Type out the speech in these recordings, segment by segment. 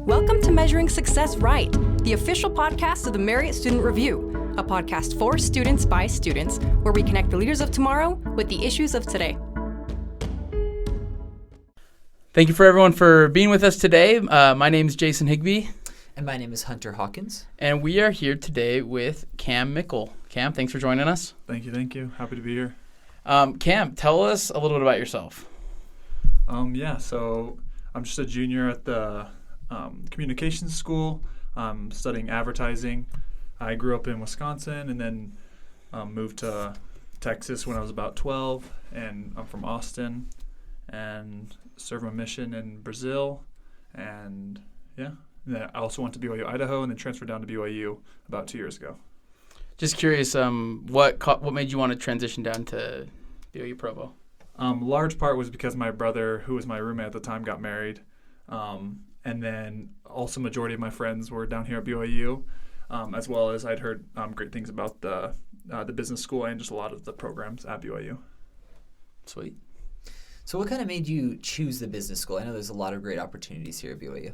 Welcome to Measuring Success Right, the official podcast of the Marriott Student Review, a podcast for students by students, where we connect the leaders of tomorrow with the issues of today. Thank you for everyone for being with us today. My name is Jason Higbee. And my name is Hunter Hawkins. And we are here today with Cam Mickle. Cam, thanks for joining us. Thank you. Happy to be here. Cam, tell us a little bit about yourself. So I'm just a junior at the communications school, studying advertising. I grew up in Wisconsin and then moved to Texas when I was about 12, and I'm from Austin and served my mission in Brazil, and then I also went to BYU, Idaho, and then transferred down to BYU about 2 years ago. Just curious, what made you want to transition down to BYU Provo? Large part was because my brother, who was my roommate at the time, got married. And then also majority of my friends were down here at BYU, as well as I'd heard great things about the business school and just a lot of the programs at BYU. Sweet. So what kind of made you choose the business school? I know there's a lot of great opportunities here at BYU.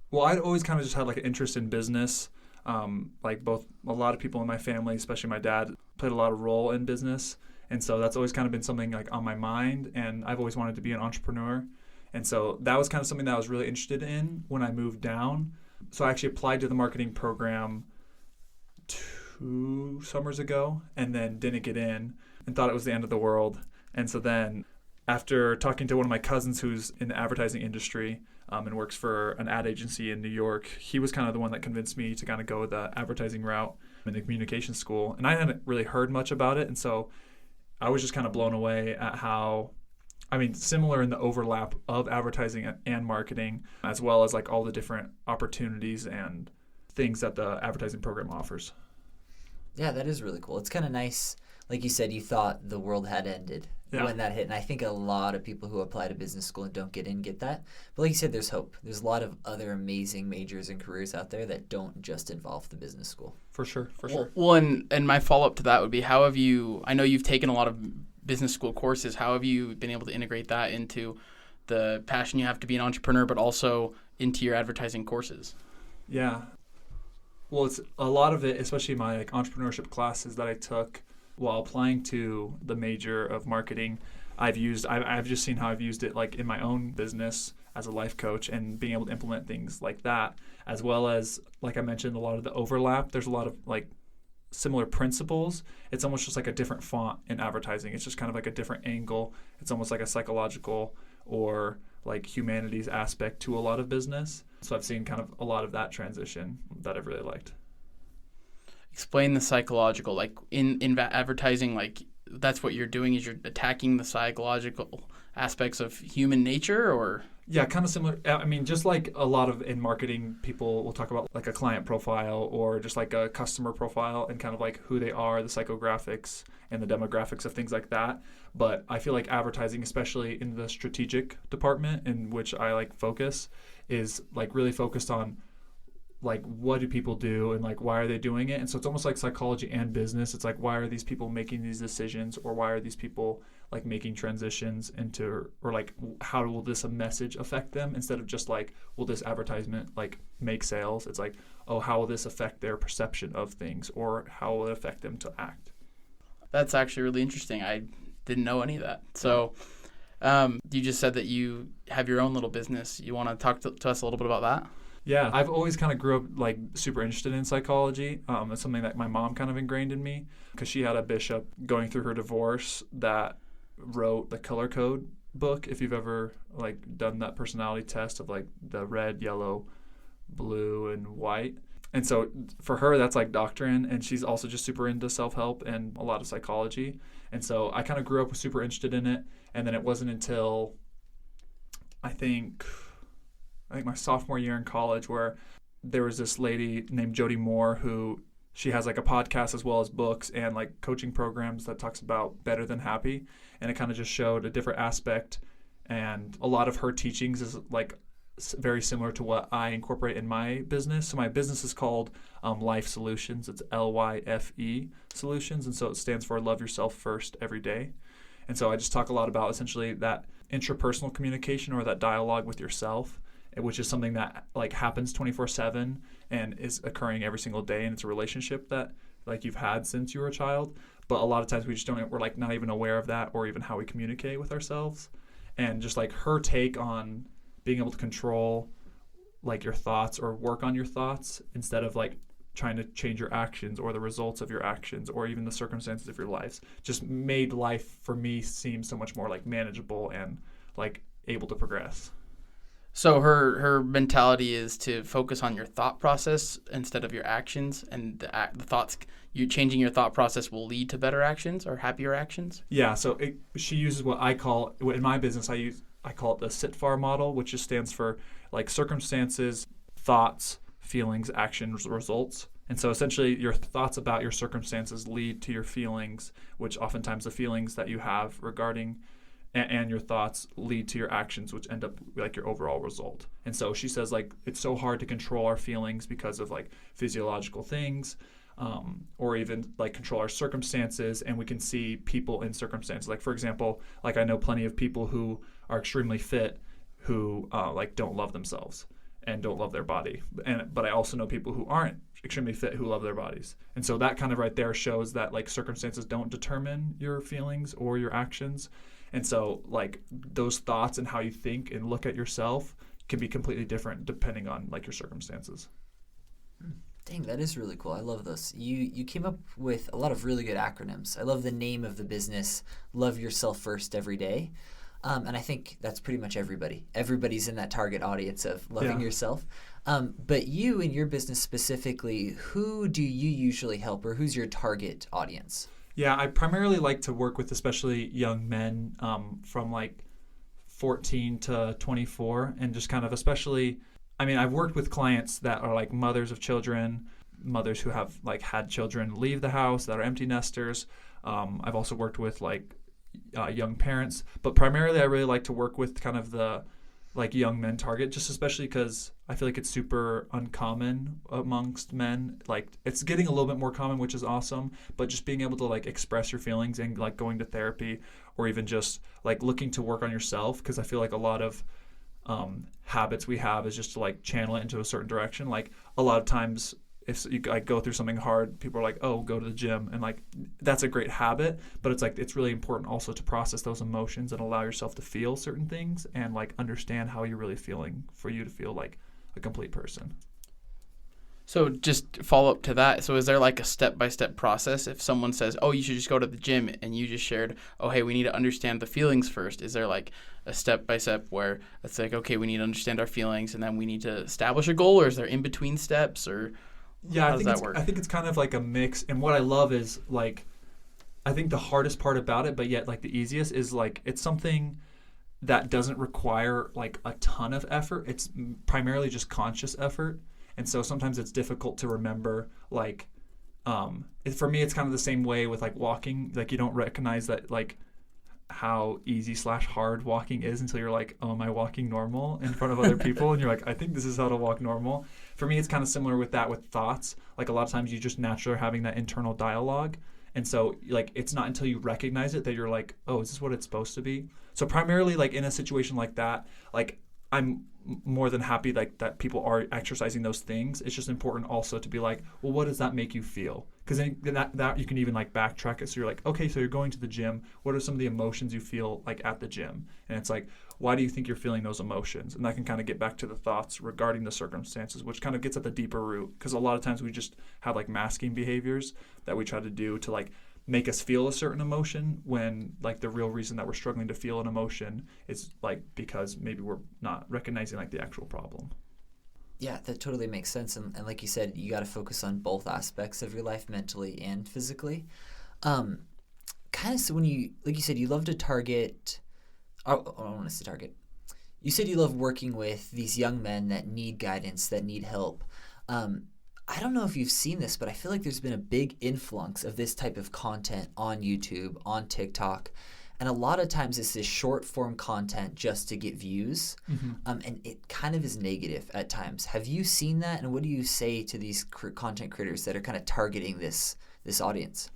Well, I'd always kind of just had like an interest in business. Like both a lot of people in my family, especially my dad, played a lot of role in business. And so that's always kind of been something like on my mind, and I've always wanted to be an entrepreneur. And so that was kind of something that I was really interested in when I moved down. So I actually applied to the marketing program 2 summers ago and then didn't get in and thought it was the end of the world. And so then after talking to one of my cousins who's in the advertising industry and works for an ad agency in New York, he was kind of the one that convinced me to kind of go the advertising route in the communication school. And I hadn't really heard much about it. And so I was just kind of blown away at how, similar in the overlap of advertising and marketing, as well as like all the different opportunities and things that the advertising program offers. Yeah, that is really cool. It's kind of nice. Like you said, you thought the world had ended when that hit. And I think a lot of people who apply to business school and don't get in get that. But like you said, there's hope. There's a lot of other amazing majors and careers out there that don't just involve the business school. For sure. Well, and my follow-up to that would be, I know you've taken a lot of business school courses. How have you been able to integrate that into the passion you have to be an entrepreneur, but also into your advertising courses? Yeah. Well, it's a lot of it, especially my entrepreneurship classes that I took while applying to the major of marketing. I've just seen how I've used it like in my own business as a life coach and being able to implement things like that, as well as, like I mentioned, a lot of the overlap. There's a lot of like similar principles. It's almost just like a different font in advertising. It's just kind of like a different angle. It's almost like a psychological or like humanities aspect to a lot of business. So I've seen kind of a lot of that transition that I've really liked. Explain the psychological, like in advertising, like that's what you're doing, is you're attacking the psychological aspects of human nature, or? Yeah, kind of similar. Just like a lot of in marketing, people will talk about like a client profile or just like a customer profile and kind of like who they are, the psychographics and the demographics of things like that. But I feel like advertising, especially in the strategic department in which I like focus, is like really focused on like what do people do and like why are they doing it. And so it's almost like psychology and business. It's like, why are these people making these decisions, or why are these people like making transitions into, or like how will this message affect them, instead of just like, will this advertisement like make sales? It's like, oh, how will this affect their perception of things, or how will it affect them to act? That's actually really interesting. I didn't know any of that. So you just said that you have your own little business. You want to talk to us a little bit about that? Yeah, I've always kind of grew up like super interested in psychology. It's something that my mom kind of ingrained in me, because she had a bishop going through her divorce that wrote the color code book. If you've ever like done that personality test of like the red, yellow, blue, and white. And so for her, that's like doctrine. And she's also just super into self-help and a lot of psychology. And so I kind of grew up super interested in it. And then it wasn't until I think my sophomore year in college where there was this lady named Jody Moore who she has like a podcast as well as books and like coaching programs that talks about better than happy. And it kind of just showed a different aspect. And a lot of her teachings is like very similar to what I incorporate in my business. So my business is called Life Solutions. It's LYFE Solutions. And so it stands for Love Yourself First Every Day. And so I just talk a lot about essentially that intrapersonal communication or that dialogue with yourself, which is something that like happens 24/7 and is occurring every single day, and it's a relationship that like you've had since you were a child. But a lot of times we're like not even aware of that or even how we communicate with ourselves. And just like her take on being able to control like your thoughts or work on your thoughts instead of like trying to change your actions or the results of your actions or even the circumstances of your lives, just made life for me seem so much more like manageable and like able to progress. So her mentality is to focus on your thought process instead of your actions, and the thoughts, you changing your thought process will lead to better actions or happier actions. Yeah. So she uses what I call, in my business, I call it the SITFAR model, which just stands for like circumstances, thoughts, feelings, actions, results. And so essentially your thoughts about your circumstances lead to your feelings, which oftentimes the feelings that you have regarding and your thoughts lead to your actions, which end up like your overall result. And so she says like it's so hard to control our feelings because of like physiological things, or even like control our circumstances. And we can see people in circumstances. Like for example, like I know plenty of people who are extremely fit who like don't love themselves and don't love their body. But I also know people who aren't extremely fit who love their bodies. And so that kind of right there shows that like circumstances don't determine your feelings or your actions. And so like those thoughts and how you think and look at yourself can be completely different depending on like your circumstances. Dang, that is really cool. I love those. You came up with a lot of really good acronyms. I love the name of the business, Love Yourself First Every Day. And I think that's pretty much everybody. Everybody's in that target audience of loving yourself. But you in your business specifically, who do you usually help, or who's your target audience? Yeah, I primarily like to work with especially young men from like 14 to 24, and just kind of especially, I mean, I've worked with clients that are like mothers of children, mothers who have like had children leave the house, that are empty nesters. I've also worked with like young parents, but primarily I really like to work with kind of the like young men target, just especially because I feel like it's super uncommon amongst men. Like it's getting a little bit more common, which is awesome, but just being able to like express your feelings and like going to therapy or even just like looking to work on yourself, because I feel like a lot of habits we have is just to like channel it into a certain direction. Like a lot of times if you like go through something hard, people are like, oh, go to the gym. And like, that's a great habit, but it's like, it's really important also to process those emotions and allow yourself to feel certain things and like understand how you're really feeling for you to feel like a complete person. So just follow up to that. So is there like a step-by-step process? If someone says, oh, you should just go to the gym, and you just shared, oh, hey, we need to understand the feelings first. Is there like a step-by-step where it's like, okay, we need to understand our feelings and then we need to establish a goal, or is there in-between steps, or yeah, how does that work? I think it's kind of like a mix. And what I love is like, I think the hardest part about it, but yet like the easiest, is like it's something that doesn't require like a ton of effort. It's primarily just conscious effort. And so sometimes it's difficult to remember, like, for me, it's kind of the same way with like walking. Like you don't recognize that like how easy/hard walking is until you're like, oh, am I walking normal in front of other people? And you're like, I think this is how to walk normal. For me, it's kind of similar with that with thoughts. Like a lot of times you just naturally are having that internal dialogue. And so like it's not until you recognize it that you're like, oh, is this what it's supposed to be? So primarily like in a situation like that, like I'm more than happy like that people are exercising those things. It's just important also to be like, well, what does that make you feel? Because then that you can even like backtrack it. So you're like, okay, so you're going to the gym. What are some of the emotions you feel like at the gym? And it's like, why do you think you're feeling those emotions? And that can kind of get back to the thoughts regarding the circumstances, which kind of gets at the deeper root. Because a lot of times we just have like masking behaviors that we try to do to like make us feel a certain emotion, when like the real reason that we're struggling to feel an emotion is like because maybe we're not recognizing like the actual problem. Yeah, that totally makes sense. And like you said, you got to focus on both aspects of your life, mentally and physically. Kind of, so when you, like you said, you love to target, I don't want to say target. You said you love working with these young men that need guidance, that need help. I don't know if you've seen this, but I feel like there's been a big influx of this type of content on YouTube, on TikTok. And a lot of times it's this short form content just to get views. Mm-hmm. And it kind of is negative at times. Have you seen that? And what do you say to these content creators that are kind of targeting this audience?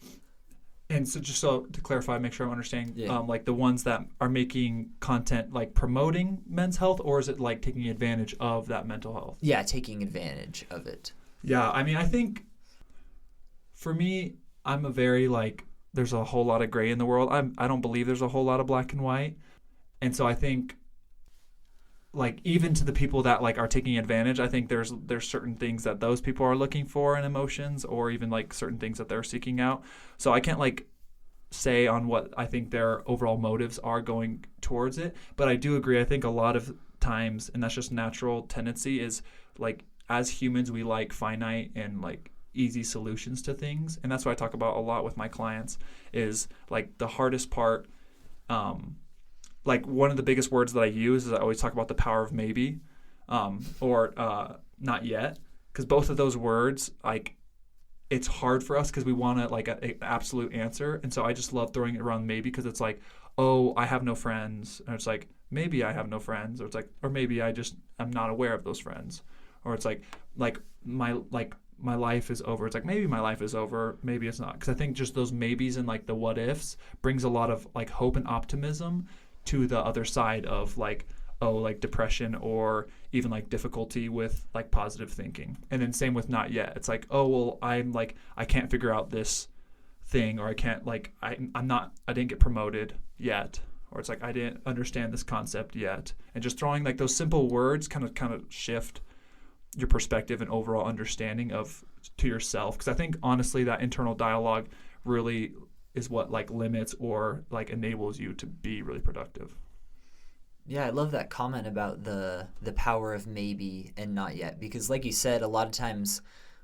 And so just so to clarify, make sure I'm understanding, Yeah. like the ones that are making content like promoting men's health, or is it like taking advantage of that mental health? Yeah, taking advantage of it. Yeah, I mean, I think for me, I'm a very like, there's a whole lot of gray in the world. I don't believe there's a whole lot of black and white. And so I think like even to the people that like are taking advantage, I think there's certain things that those people are looking for in emotions, or even like certain things that they're seeking out. So I can't like say on what I think their overall motives are going towards it, but I do agree. I think a lot of times, and that's just natural tendency, is like as humans we like finite and like easy solutions to things, and that's what I talk about a lot with my clients, is like the hardest part. Like one of the biggest words that I use is I always talk about the power of maybe, or not yet, because both of those words, like, it's hard for us because we want to like an absolute answer, and so I just love throwing it around maybe, because it's like, oh, I have no friends, and it's like maybe I have no friends, or it's like, or maybe I'm not aware of those friends, or it's like my life is over. It's like maybe my life is over, maybe it's not, because I think just those maybes and like the what ifs brings a lot of like hope and optimism to the other side of like, oh, like depression or even like difficulty with like positive thinking. And then same with not yet. It's like, oh, well, I'm like, I can't figure out this thing, or I can't like, I didn't get promoted yet, or it's like, I didn't understand this concept yet. And just throwing like those simple words kind of shift your perspective and overall understanding of to yourself. Because I think honestly that internal dialogue really is what like limits or like enables you to be really productive. Yeah, I love that comment about the power of maybe and not yet, because like you said, a lot of times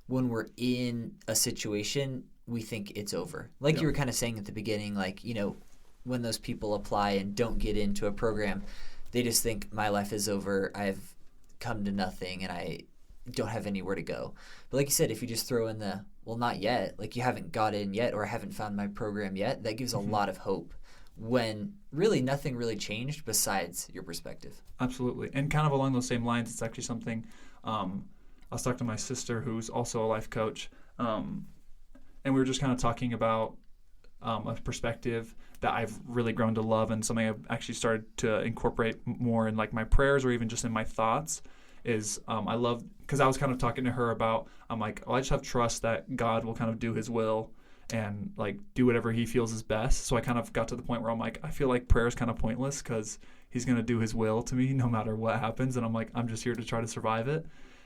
when we're in a situation, we think it's over. Like you were kind of saying at the beginning, like, you know, when those people apply and don't get into a program, they just think my life is over. I've come to nothing and I don't have anywhere to go. But like you said, if you just throw in the, well, not yet, like you haven't got in yet, or I haven't found my program yet, that gives a lot of hope when really nothing really changed besides your perspective. Absolutely. And kind of along those same lines, it's actually something I was talking to my sister, who's also a life coach, and we were just kind of talking about a perspective that I've really grown to love, and something I've actually started to incorporate more in like my prayers or even just in my thoughts is I love, because I was kind of talking to her about, I'm like, oh, I just have trust that God will kind of do his will and like do whatever he feels is best. So I kind of got to the point where I'm like, I feel like prayer is kind of pointless because he's going to do his will to me no matter what happens. And I'm like, I'm just here to try to survive it.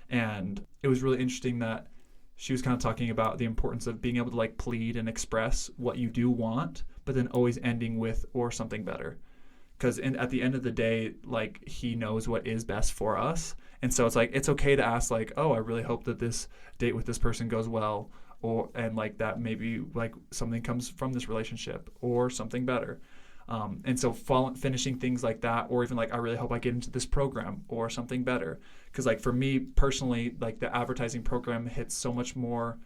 And it was really interesting that she was kind of talking about the importance of being able to like plead and express what you do want, but then always ending with or something better. Because at the end of the day, like he knows what is best for us. And so it's like, it's okay to ask like, oh, I really hope that this date with this person goes well, and like that maybe like something comes from this relationship or something better. And so finishing things like that, or even like, I really hope I get into this program or something better. Because like for me personally, like the advertising program hits so much more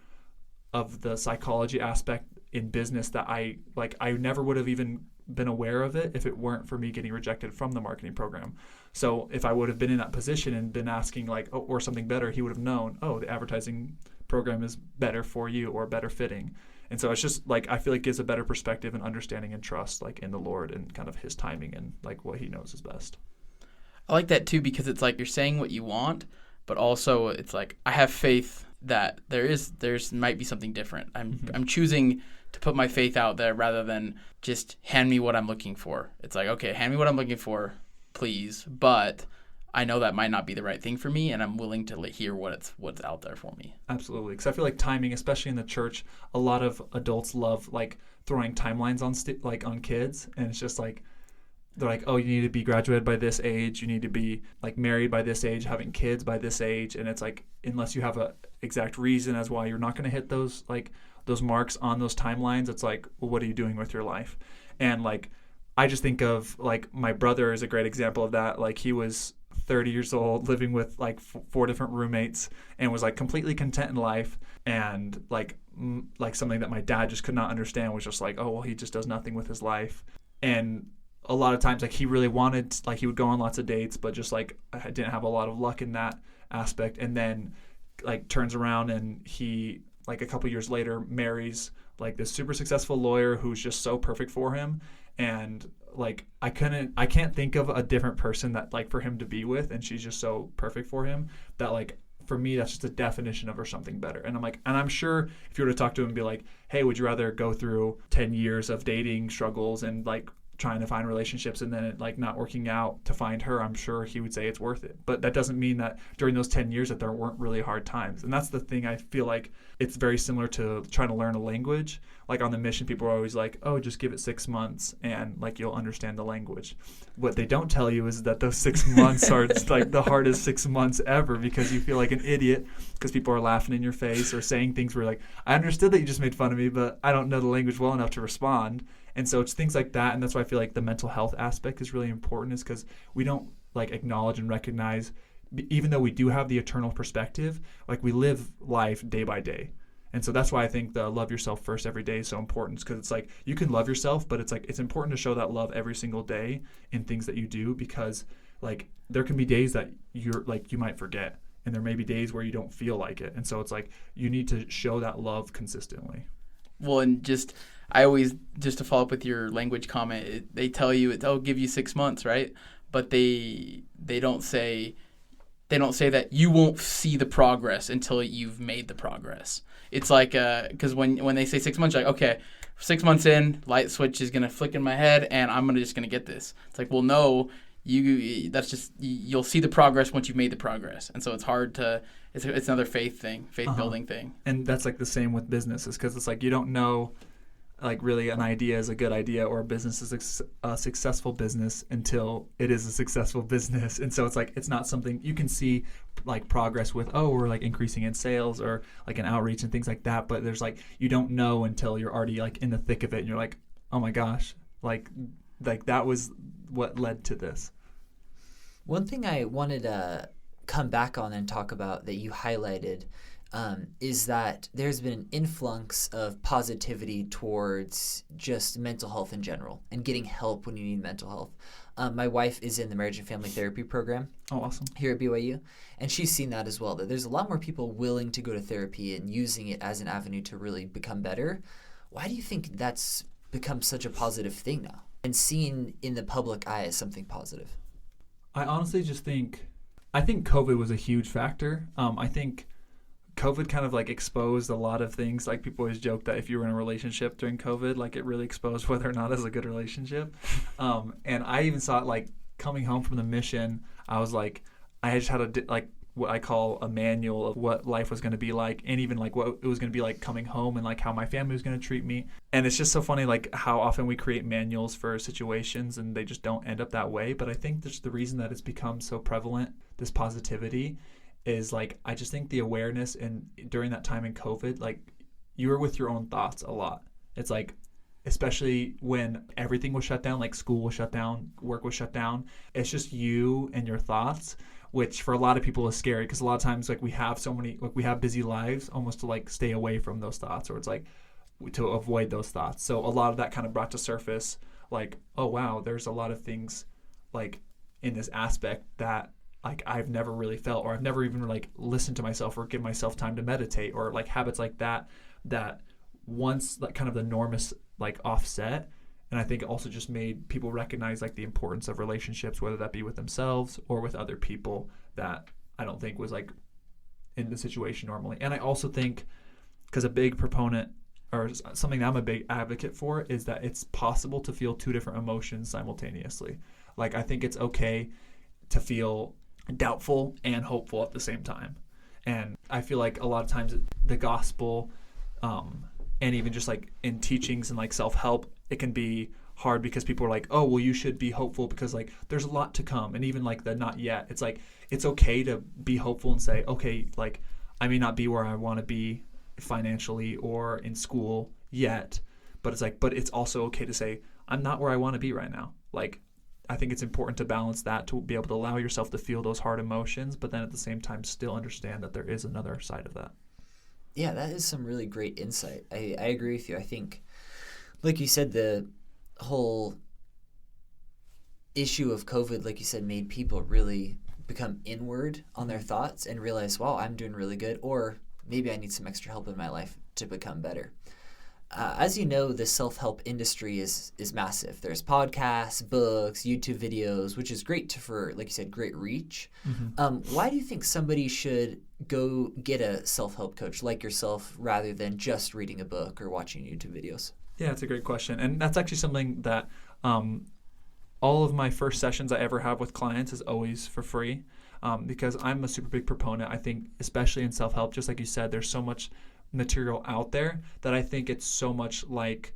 of the psychology aspect in business that I never would have even been aware of it if it weren't for me getting rejected from the marketing program. So if I would have been in that position and been asking like, oh, or something better, he would have known, oh, the advertising program is better for you or better fitting. And so it's just like, I feel like it gives a better perspective and understanding and trust like in the Lord and kind of his timing and like what he knows is best. I like that too, because it's like you're saying what you want, but also it's like I have faith that there's might be something different. I'm choosing to put my faith out there rather than just hand me what I'm looking for. It's like, okay, hand me what I'm looking for, please, but I know that might not be the right thing for me, and I'm willing to hear what's out there for me. Absolutely, because I feel like timing, especially in the church, a lot of adults love like throwing timelines on kids, and it's just like they're like, oh, you need to be graduated by this age, you need to be like married by this age, having kids by this age, and it's like unless you have a exact reason as why you're not going to hit those marks on those timelines, it's like, well, what are you doing with your life? And like I just think of like my brother is a great example of that. Like he was 30 years old, living with like 4 different roommates, and was like completely content in life. And like something that my dad just could not understand was just like, oh, well, he just does nothing with his life. And a lot of times like he really wanted, like he would go on lots of dates, but just like I didn't have a lot of luck in that aspect. And then like turns around and he like a couple years later marries like this super successful lawyer who's just so perfect for him. And like I can't think of a different person that like for him to be with, and she's just so perfect for him that like for me that's just a definition of her something better. And I'm like, and I'm sure if you were to talk to him and be like, hey, would you rather go through 10 years of dating struggles and like trying to find relationships and then it like not working out to find her, I'm sure he would say it's worth it. But that doesn't mean that during those 10 years that there weren't really hard times. And that's the thing. I feel like it's very similar to trying to learn a language. Like on the mission, people are always like, oh, just give it 6 months and like you'll understand the language. What they don't tell you is that those 6 months are like the hardest 6 months ever, because you feel like an idiot because people are laughing in your face or saying things where like, I understood that you just made fun of me, but I don't know the language well enough to respond. And so it's things like that. And that's why I feel like the mental health aspect is really important, is because we don't like acknowledge and recognize, even though we do have the eternal perspective, like we live life day by day. And so that's why I think the love yourself first every day is so important, because it's like you can love yourself, but it's like it's important to show that love every single day in things that you do, because like there can be days that you're like you might forget, and there may be days where you don't feel like it. And so it's like you need to show that love consistently. Well, and just I always, just to follow up with your language comment, they tell you it'll give you 6 months, right? But they don't say that you won't see the progress until you've made the progress. It's like because when they say 6 months, you're like, okay, 6 months in, light switch is gonna flick in my head, and I'm just gonna get this. It's like, well, no, you'll see the progress once you've made the progress, and so it's hard to. It's another faith building thing. And that's like the same with businesses, because it's like you don't know, like really an idea is a good idea or a business is a successful business until it is a successful business. And so it's like it's not something you can see like progress with, oh, we're like increasing in sales or like an outreach and things like that. But there's like you don't know until you're already like in the thick of it and you're like, oh my gosh, like that was what led to this. One thing I wanted to come back on and talk about that you highlighted is that there's been an influx of positivity towards just mental health in general and getting help when you need mental health. My wife is in the marriage and family therapy program. Oh, awesome. Here at BYU. And she's seen that as well, that there's a lot more people willing to go to therapy and using it as an avenue to really become better. Why do you think that's become such a positive thing now and seen in the public eye as something positive? I honestly just think COVID was a huge factor. I think COVID kind of like exposed a lot of things. Like people always joke that if you were in a relationship during COVID, like it really exposed whether or not it's a good relationship. And I even saw it like coming home from the mission. I was like, I just had like what I call a manual of what life was going to be like, and even like what it was going to be like coming home and like how my family was going to treat me. And it's just so funny like how often we create manuals for situations and they just don't end up that way. But I think just the reason that it's become so prevalent, this positivity, is like I just think the awareness, and during that time in COVID, like you were with your own thoughts a lot. It's like especially when everything was shut down, like school was shut down, work was shut down, it's just you and your thoughts, which for a lot of people is scary, because a lot of times like we have we have busy lives almost to like stay away from those thoughts, or it's like to avoid those thoughts. So a lot of that kind of brought to surface like, oh wow, there's a lot of things like in this aspect that like I've never really felt, or I've never even like listened to myself or give myself time to meditate, or like habits like that once like kind of the norm is like offset. And I think it also just made people recognize like the importance of relationships, whether that be with themselves or with other people, that I don't think was like in the situation normally. And I also think, because a big proponent or something that I'm a big advocate for is that it's possible to feel two different emotions simultaneously. Like I think it's okay to feel doubtful and hopeful at the same time. And I feel like a lot of times the gospel and even just like in teachings and like self-help, it can be hard because people are like, oh, well, you should be hopeful because like there's a lot to come. And even like the not yet, it's like it's okay to be hopeful and say, okay, like I may not be where I want to be financially or in school yet, but it's like, but it's also okay to say I'm not where I want to be right now. Like I think it's important to balance that, to be able to allow yourself to feel those hard emotions, but then at the same time still understand that there is another side of that. Yeah, that is some really great insight. I agree with you. I think, like you said, the whole issue of COVID, like you said, made people really become inward on their thoughts and realize, wow, I'm doing really good, or maybe I need some extra help in my life to become better. as you know, the self-help industry is massive. There's podcasts, books, YouTube videos, which is great for, like you said, great reach. Why do you think somebody should go get a self-help coach like yourself rather than just reading a book or watching YouTube videos? Yeah, that's a great question. And that's actually something that all of my first sessions I ever have with clients is always for free, because I'm a super big proponent. I think, especially in self-help, just like you said, there's so much material out there that I think it's so much like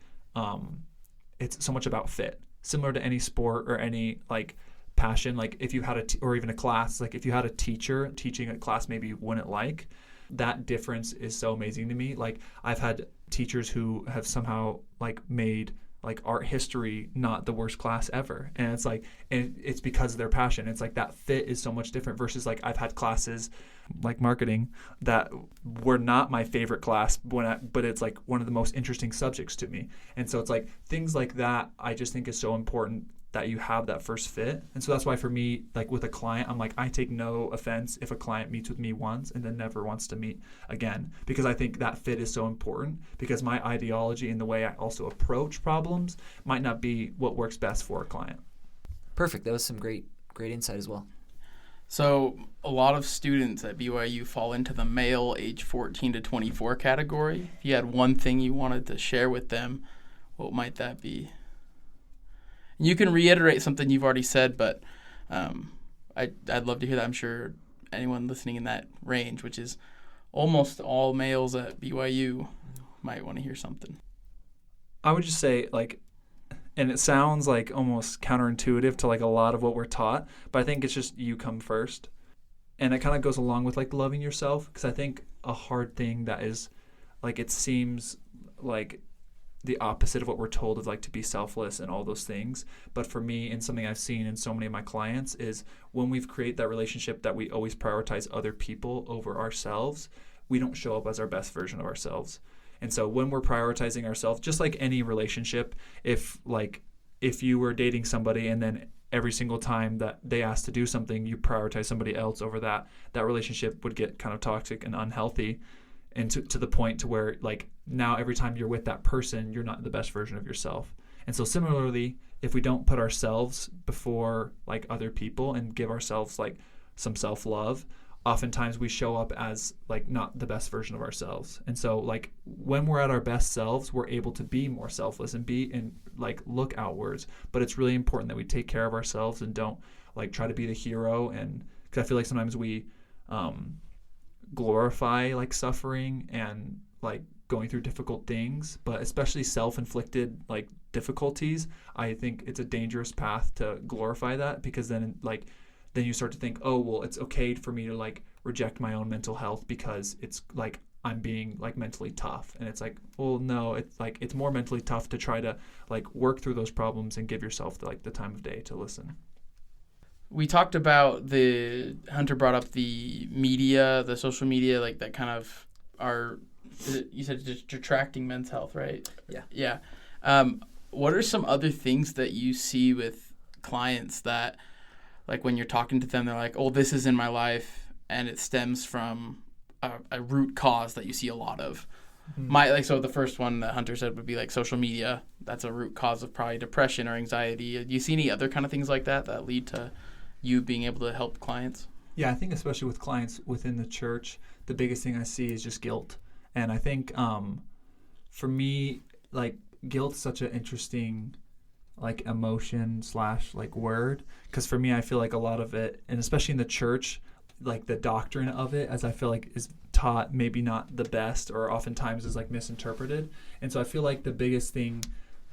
it's so much about fit, similar to any sport or any like passion. Like if you had or even a class, like if you had a teacher teaching a class maybe you wouldn't like, that difference is so amazing to me. Like I've had teachers who have somehow like made like art history not the worst class ever, and it's like, and it's because of their passion. It's like that fit is so much different versus like I've had classes like marketing that were not my favorite class but it's like one of the most interesting subjects to me. And so it's like things like that I just think is so important that you have that first fit. And so that's why for me, like with a client, I'm like, I take no offense if a client meets with me once and then never wants to meet again, because I think that fit is so important, because my ideology and the way I also approach problems might not be what works best for a client. Perfect. That was some great insight as well. So a lot of students at BYU fall into the male age 14 to 24 category. If you had one thing you wanted to share with them, what might that be? You can reiterate something you've already said, but I'd love to hear that. I'm sure anyone listening in that range, which is almost all males at BYU, might want to hear something. I would just say, like, and it sounds like almost counterintuitive to like a lot of what we're taught, but I think it's just you come first. And it kind of goes along with like loving yourself, because I think a hard thing that is like, it seems like the opposite of what we're told of like to be selfless and all those things. But for me, and something I've seen in so many of my clients, is when we've created that relationship that we always prioritize other people over ourselves, we don't show up as our best version of ourselves. And so when we're prioritizing ourselves, just like any relationship, if you were dating somebody and then every single time that they asked to do something, you prioritize somebody else over that relationship would get kind of toxic and unhealthy. And to the point to where like now every time you're with that person, you're not the best version of yourself. And so similarly, if we don't put ourselves before like other people and give ourselves like some self-love, oftentimes we show up as like not the best version of ourselves. And so like when we're at our best selves, we're able to be more selfless and like look outwards. But it's really important that we take care of ourselves and don't like try to be the hero. And because I feel like sometimes we glorify like suffering and like going through difficult things, but especially self-inflicted like difficulties, I think it's a dangerous path to glorify that, because then you start to think, oh well, it's okay for me to like reject my own mental health because it's like I'm being like mentally tough. And it's like, well no, it's like it's more mentally tough to try to like work through those problems and give yourself the time of day to listen. We talked about Hunter brought up the media, the social media, like that kind of you said just detracting men's health, right? Yeah. Yeah. What are some other things that you see with clients that, like when you're talking to them, they're like, oh, this is in my life, and it stems from a root cause that you see a lot of? Mm-hmm. So the first one that Hunter said would be like social media. That's a root cause of probably depression or anxiety. Do you see any other kind of things like that lead to you being able to help clients? Yeah, I think especially with clients within the church, the biggest thing I see is just guilt. And I think for me, like guilt is such an interesting like emotion / like word, because for me, I feel like a lot of it, and especially in the church, like the doctrine of it, as I feel like is taught maybe not the best, or oftentimes is like misinterpreted. And so I feel like the biggest thing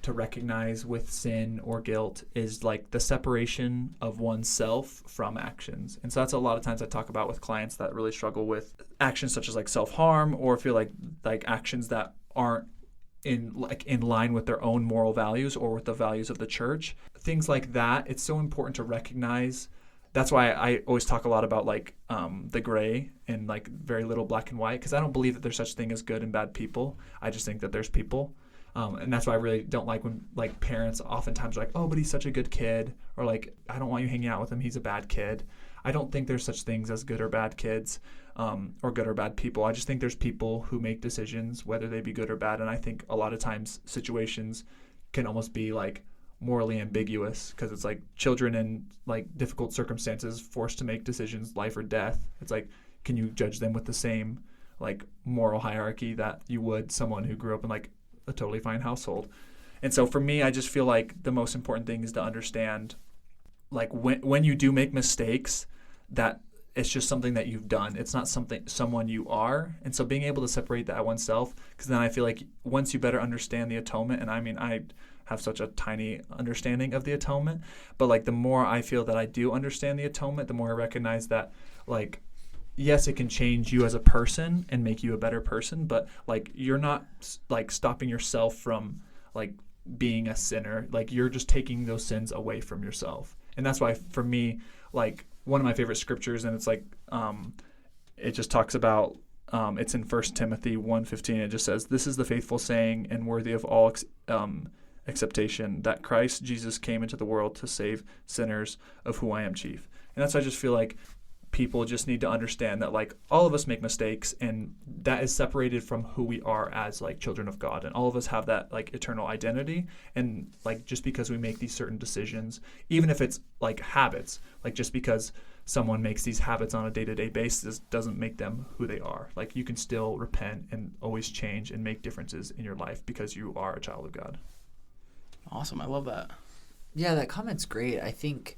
to recognize with sin or guilt is like the separation of oneself from actions. And so that's a lot of times I talk about with clients that really struggle with actions such as like self-harm, or feel like actions that aren't in line with their own moral values or with the values of the church. Things like that, it's so important to recognize. That's why I always talk a lot about like the gray and like very little black and white, because I don't believe that there's such thing as good and bad people. I just think that there's people. And that's why I really don't like when like parents oftentimes are like, oh, but he's such a good kid, or like, I don't want you hanging out with him, he's a bad kid. I don't think there's such things as good or bad kids, or good or bad people. I just think there's people who make decisions, whether they be good or bad. And I think a lot of times situations can almost be like morally ambiguous, because it's like children in like difficult circumstances forced to make decisions, life or death. It's like, can you judge them with the same like moral hierarchy that you would someone who grew up in like a totally fine household? And so for me, I just feel like the most important thing is to understand, like when you do make mistakes, that it's just something that you've done. It's not someone you are. And so being able to separate that oneself, because then I feel like once you better understand the atonement, and I mean, I have such a tiny understanding of the atonement, but like the more I feel that I do understand the atonement, the more I recognize that, like, yes, it can change you as a person and make you a better person, but like you're not like stopping yourself from like being a sinner. Like you're just taking those sins away from yourself. And that's why for me, like one of my favorite scriptures, and it's like it just talks about it's in 1 Timothy 1:15. It just says, "This is the faithful saying and worthy of all acceptation, that Christ Jesus came into the world to save sinners, of who I am chief." And that's why I just feel like people just need to understand that like all of us make mistakes, and that is separated from who we are as like children of God, and all of us have that like eternal identity. And like just because we make these certain decisions, even if it's like habits, like just because someone makes these habits on a day-to-day basis doesn't make them who they are. Like you can still repent and always change and make differences in your life because you are a child of God. Awesome. I love that. Yeah, that comment's great. I think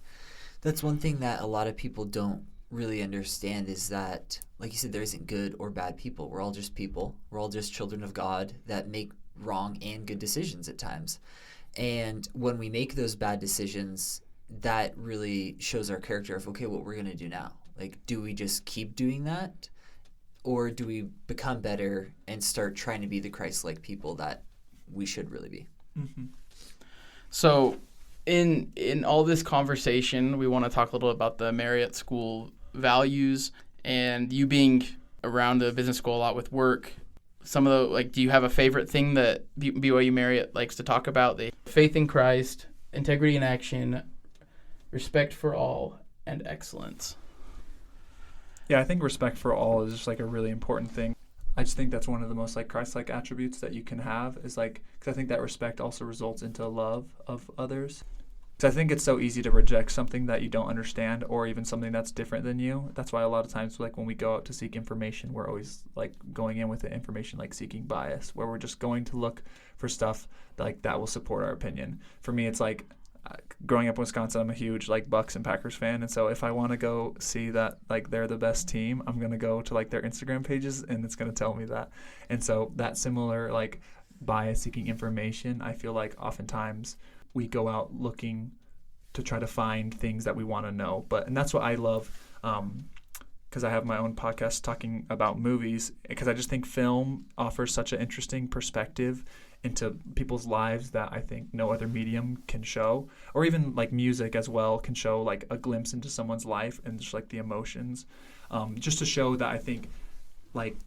that's one thing that a lot of people don't really understand, is that, like you said, there isn't good or bad people. We're all just people. We're all just children of God that make wrong and good decisions at times. And when we make those bad decisions, that really shows our character of, okay, what we're going to do now. Like, do we just keep doing that? Or do we become better and start trying to be the Christ-like people that we should really be? Mm-hmm. So in all this conversation, we want to talk a little about the Marriott School values, and you being around the business school a lot with work. Some of the, like, do you have a favorite thing that BYU Marriott likes to talk about? The faith in Christ, integrity in action, respect for all, and excellence. Yeah, I think respect for all is just like a really important thing. I just think that's one of the most like Christ-like attributes that you can have, is like, because I think that respect also results into love of others. Because I think it's so easy to reject something that you don't understand, or even something that's different than you. That's why a lot of times, like when we go out to seek information, we're always like going in with the information like seeking bias, where we're just going to look for stuff that will support our opinion. For me, it's like growing up in Wisconsin, I'm a huge like Bucks and Packers fan, and so if I want to go see that like they're the best team, I'm gonna go to like their Instagram pages, and it's gonna tell me that. And so that similar like bias seeking information, I feel like oftentimes we go out looking to try to find things that we want to know. And that's what I love, because I have my own podcast talking about movies, because I just think film offers such an interesting perspective into people's lives that I think no other medium can show, or even like music as well can show like a glimpse into someone's life and just like the emotions, just to show that I think like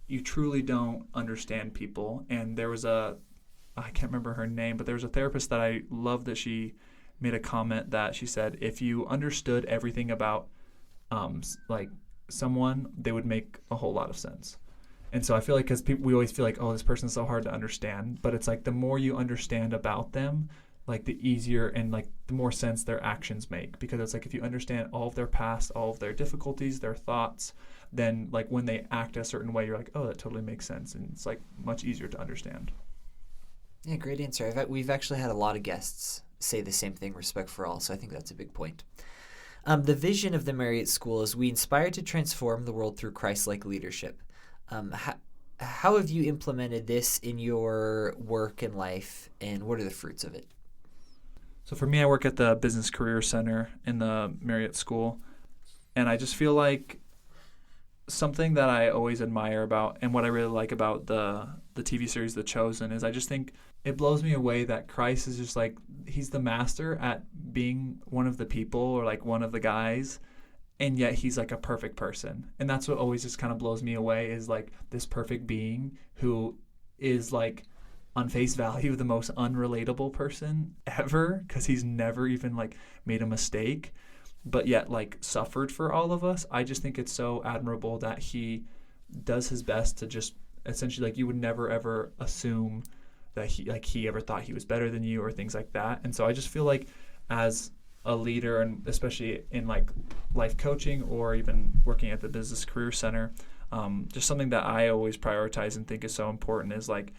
you truly don't understand people. And there was I can't remember her name, but there was a therapist that I love that she made a comment that she said, if you understood everything about like someone, they would make a whole lot of sense. And so I feel like, because we always feel like, oh, this person's so hard to understand, but it's like the more you understand about them, like the easier and like the more sense their actions make. Because it's like if you understand all of their past, all of their difficulties, their thoughts, then like when they act a certain way, you're like, oh, that totally makes sense, and it's like much easier to understand. Yeah, great answer. We've actually had a lot of guests say the same thing, respect for all, so I think that's a big point. The vision of the Marriott School is we inspire to transform the world through Christ-like leadership. How have you implemented this in your work and life, and what are the fruits of it? So for me, I work at the Business Career Center in the Marriott School, and I just feel like something that I always admire about, and what I really like about the TV series The Chosen, is I just think it blows me away that Christ is just like, he's the master at being one of the people, or like one of the guys, and yet he's like a perfect person. And that's what always just kind of blows me away, is like this perfect being who is like on face value the most unrelatable person ever, because he's never even like made a mistake. but yet like suffered for all of us. I just think it's so admirable that he does his best to just essentially, like, you would never ever assume that he ever thought he was better than you or things like that. And so I just feel like as a leader, and especially in like life coaching or even working at the Business Career Center, just something that I always prioritize and think is so important is like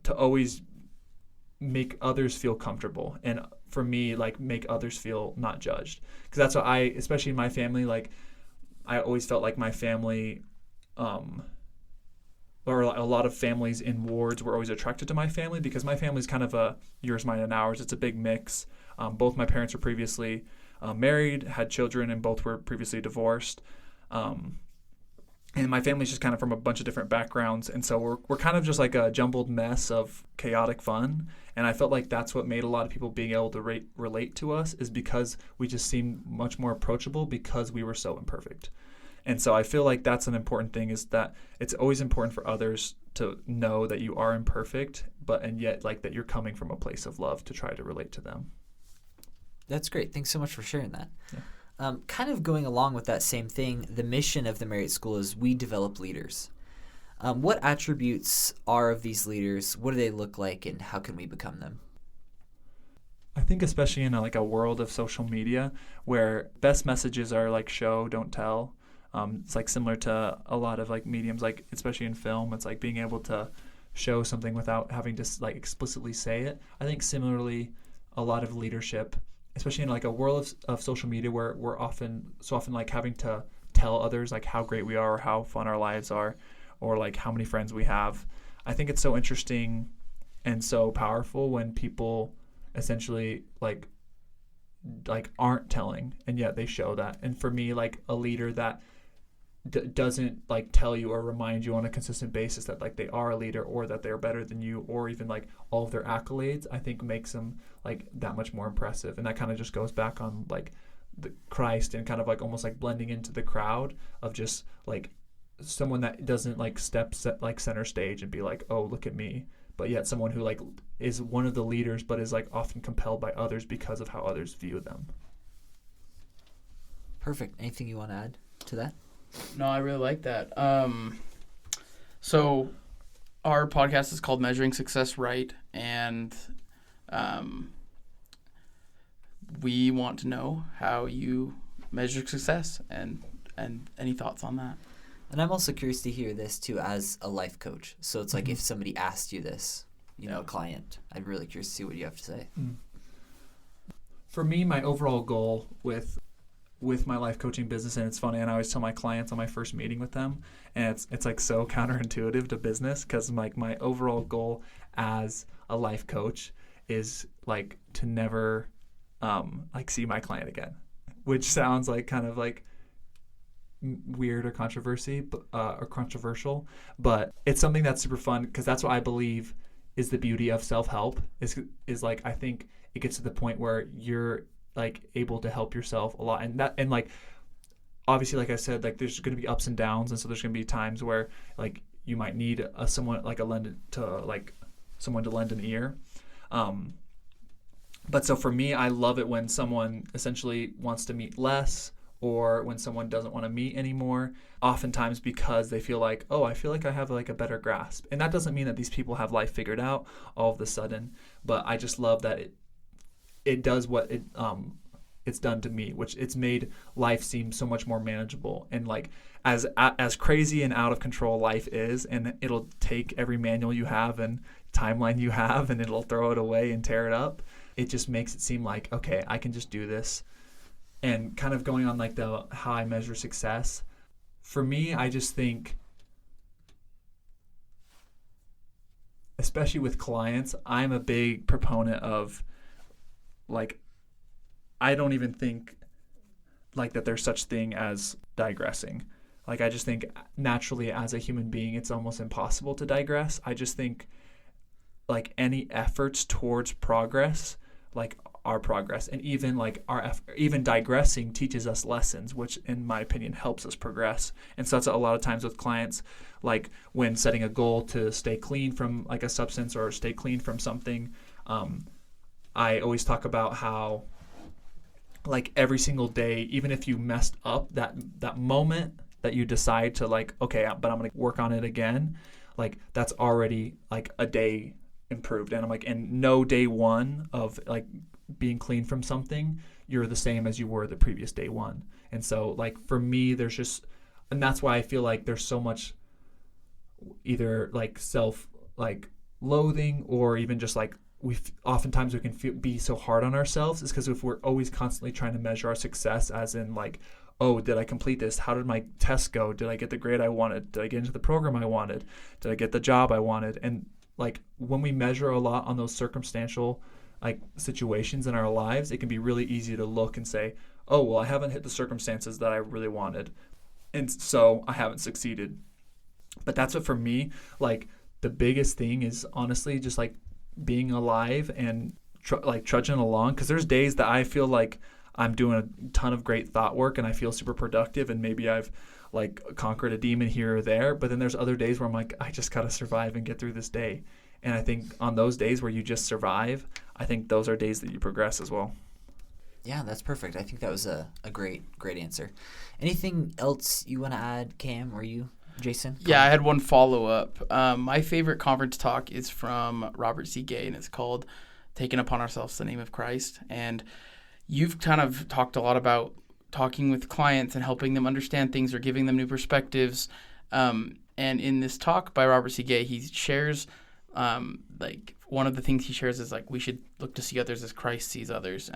to always make others feel comfortable, and for me, like, make others feel not judged, because that's what especially in my family, like, I always felt like my family, or a lot of families in wards were always attracted to my family, because my family's kind of a yours, mine, and ours. It's a big mix. Both my parents were previously married, had children, and both were previously divorced. And my family's just kind of from a bunch of different backgrounds, and so we're kind of just like a jumbled mess of chaotic fun. And I felt like that's what made a lot of people being able to relate to us, is because we just seemed much more approachable because we were so imperfect. And so I feel like that's an important thing, is that it's always important for others to know that you are imperfect, and yet like that you're coming from a place of love to try to relate to them. That's great. Thanks so much for sharing that. Yeah. Kind of going along with that same thing, the mission of the Marriott School is we develop leaders. What attributes are of these leaders? What do they look like, and how can we become them? I think especially in a world of social media where best messages are like show, don't tell. It's like similar to a lot of like mediums, like especially in film, it's like being able to show something without having to like explicitly say it. I think similarly, a lot of leadership, especially in like a world of social media where we're often like having to tell others like how great we are or how fun our lives are or like how many friends we have. I think it's so interesting and so powerful when people essentially like aren't telling, and yet they show that. And for me, like a leader that doesn't like tell you or remind you on a consistent basis that like they are a leader or that they're better than you or even like all of their accolades, I think makes them like that much more impressive. And that kind of just goes back on like the Christ and kind of like almost like blending into the crowd of just like someone that doesn't like step like center stage and be like, oh, look at me, but yet someone who like is one of the leaders but is like often compelled by others because of how others view them. Perfect. Anything you want to add to that? No, I really like that. So our podcast is called Measuring Success Right, and we want to know how you measure success and any thoughts on that. And I'm also curious to hear this too as a life coach. So it's like if somebody asked you this, a client, I'm really curious to see what you have to say. For me, my overall goal with my life coaching business, and it's funny, and I always tell my clients on my first meeting with them, and it's like so counterintuitive to business, because like my overall goal as a life coach is like to never like see my client again, which sounds like kind of like weird or controversial, but it's something that's super fun, because that's what I believe is the beauty of self-help is like I think it gets to the point where you're like able to help yourself a lot, and like obviously, like I said, like there's going to be ups and downs, and so there's going to be times where like you might need someone like someone to lend an ear, but so for me, I love it when someone essentially wants to meet less, or when someone doesn't want to meet anymore, oftentimes because they feel like, oh, I feel like I have like a better grasp. And that doesn't mean that these people have life figured out all of a sudden, but I just love that it does what it's done to me, which it's made life seem so much more manageable. And like as crazy and out of control life is, and it'll take every manual you have and timeline you have, and it'll throw it away and tear it up. It just makes it seem like, okay, I can just do this. And kind of going on like how I measure success, for me, I just think, especially with clients, I'm a big proponent of like, I don't even think like that there's such thing as digressing. Like, I just think naturally as a human being, it's almost impossible to digress. I just think like any efforts towards progress, like our progress, and even like even digressing teaches us lessons, which in my opinion helps us progress. And so that's a lot of times with clients, like when setting a goal to stay clean from like a substance or stay clean from something, I always talk about how like every single day, even if you messed up, that moment that you decide to like, okay, but I'm going to work on it again, like that's already like a day improved. And I'm like, and no day one of like being clean from something, you're the same as you were the previous day one. And so like for me, there's just, and that's why I feel like there's so much either like self like loathing or even just like oftentimes we can be so hard on ourselves is because if we're always constantly trying to measure our success as in like, oh, did I complete this? How did my test go? Did I get the grade I wanted? Did I get into the program I wanted? Did I get the job I wanted? And like when we measure a lot on those circumstantial like situations in our lives, it can be really easy to look and say, oh, well, I haven't hit the circumstances that I really wanted, and so I haven't succeeded. But that's what for me, like the biggest thing is honestly just like being alive and like trudging along, because there's days that I feel like I'm doing a ton of great thought work and I feel super productive and maybe I've like conquered a demon here or there, but then there's other days where I'm like, I just gotta survive and get through this day. And I think on those days where you just survive, I think those are days that you progress as well. Yeah, that's perfect. I think that was a great answer. Anything else you want to add, Cam, or you, Jason? Yeah, I had one follow-up. My favorite conference talk is from Robert C. Gay, and it's called Taking Upon Ourselves the Name of Christ. And you've kind of talked a lot about talking with clients and helping them understand things or giving them new perspectives. And in this talk by Robert C. Gay, he shares like one of the things he shares is like we should look to see others as Christ sees others.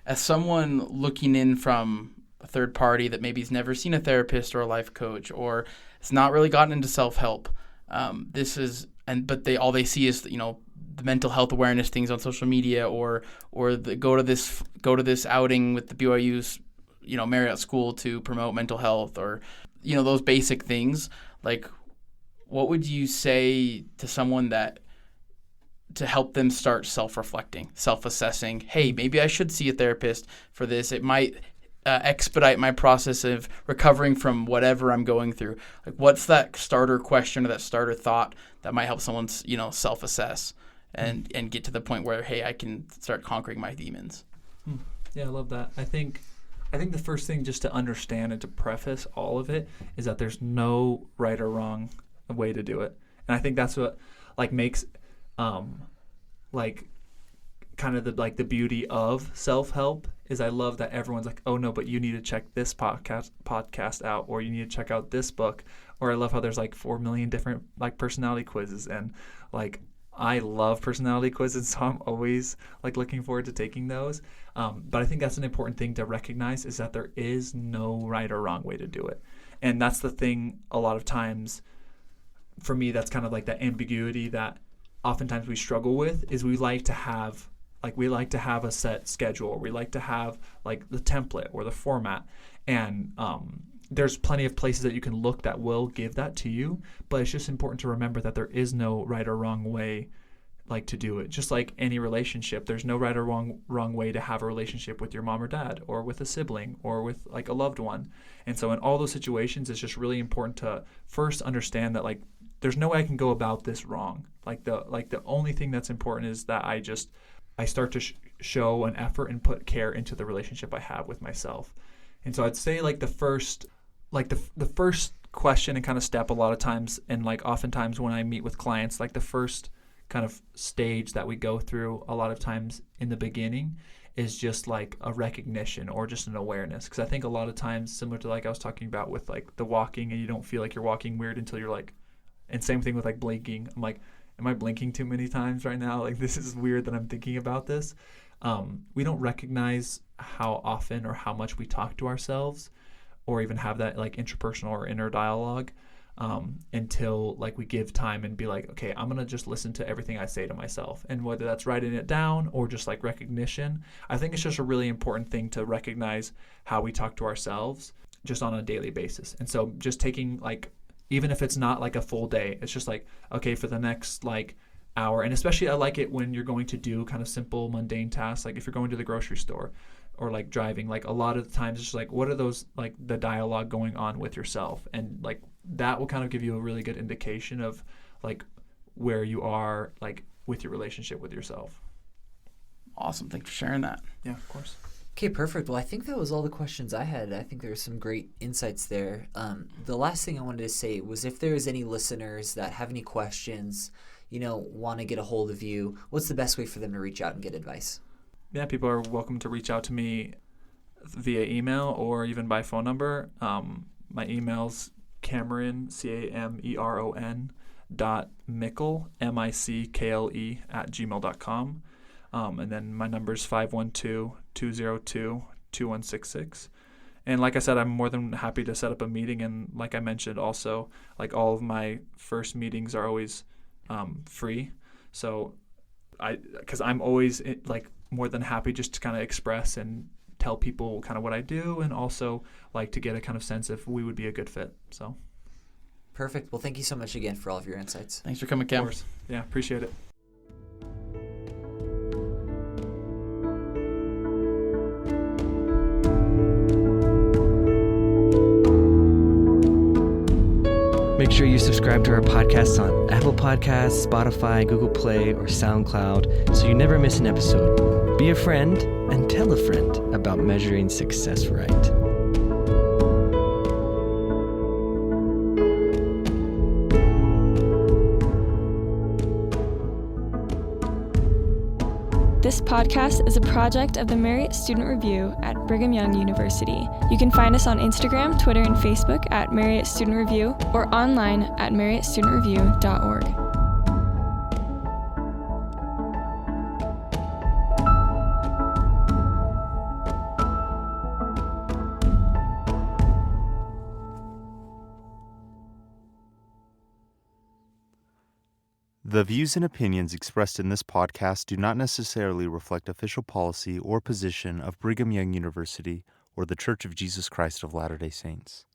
As someone looking in from a third party that maybe has never seen a therapist or a life coach or has not really gotten into self-help, but all they see is the mental health awareness things on social media or the go to this outing with the BYU's Marriott School to promote mental health or those basic things. Like, what would you say to someone to help them start self-reflecting, self-assessing? Hey, maybe I should see a therapist for this. It might expedite my process of recovering from whatever I'm going through. Like, what's that starter question or that starter thought that might help someone self-assess and get to the point where, hey, I can start conquering my demons? Yeah, I love that. I think the first thing just to understand and to preface all of it is that there's no right or wrong way to do it. And I think that's what like makes like kind of the beauty of self-help is I love that everyone's like, oh no, but you need to check this podcast out, or you need to check out this book. Or I love how there's like 4 million different like personality quizzes, and like I love personality quizzes, so I'm always like looking forward to taking those. But I think that's an important thing to recognize is that there is no right or wrong way to do it. And that's the thing a lot of times for me, that's kind of like that ambiguity that oftentimes we struggle with is we like to have a set schedule, or we like to have like the template or the format. And there's plenty of places that you can look that will give that to you, but it's just important to remember that there is no right or wrong way like to do it. Just like any relationship, there's no right or wrong way to have a relationship with your mom or dad, or with a sibling, or with like a loved one. And so in all those situations, it's just really important to first understand that like there's no way I can go about this wrong. Like the only thing that's important is that I start to show an effort and put care into the relationship I have with myself. And so I'd say like the first question and kind of step a lot of times, and like oftentimes when I meet with clients, like the first kind of stage that we go through a lot of times in the beginning is just like a recognition or just an awareness. Because I think a lot of times, similar to like I was talking about with like the walking, and you don't feel like you're walking weird until you're like, and same thing with like blinking. I'm like, am I blinking too many times right now? Like, this is weird that I'm thinking about this. We don't recognize how often or how much we talk to ourselves, or even have that like interpersonal or inner dialogue, until like we give time and be like, okay, I'm going to just listen to everything I say to myself. And whether that's writing it down or just like recognition, I think it's just a really important thing to recognize how we talk to ourselves just on a daily basis. And so just taking like, even if it's not like a full day, it's just like, okay, for the next like hour. And especially I like it when you're going to do kind of simple, mundane tasks. Like if you're going to the grocery store or like driving, like a lot of the times it's just like, what are those, like the dialogue going on with yourself? And like that will kind of give you a really good indication of like where you are like with your relationship with yourself. Awesome. Thanks for sharing that. Yeah, of course. Okay, perfect. Well, I think that was all the questions I had. I think there were some great insights there. The last thing I wanted to say was if there is any listeners that have any questions, want to get a hold of you, what's the best way for them to reach out and get advice? Yeah, people are welcome to reach out to me via email or even by phone number. My email's Cameron, Cameron, .Mickle, Mickle, @gmail.com. And then my number is 512-202-2166. And like I said, I'm more than happy to set up a meeting. And like I mentioned also, like all of my first meetings are always free. So because I'm always like more than happy just to kind of express and tell people kind of what I do, and also like to get a kind of sense if we would be a good fit. So perfect. Well, thank you so much again for all of your insights. Thanks for coming, Cam. Of course. Yeah, appreciate it. Make sure you subscribe to our podcasts on Apple Podcasts, Spotify, Google Play, or SoundCloud so you never miss an episode. Be a friend and tell a friend about measuring success right. This podcast is a project of the Marriott Student Review at Brigham Young University. You can find us on Instagram, Twitter, and Facebook at Marriott Student Review or online at marriottstudentreview.org. The views and opinions expressed in this podcast do not necessarily reflect official policy or position of Brigham Young University or the Church of Jesus Christ of Latter-day Saints.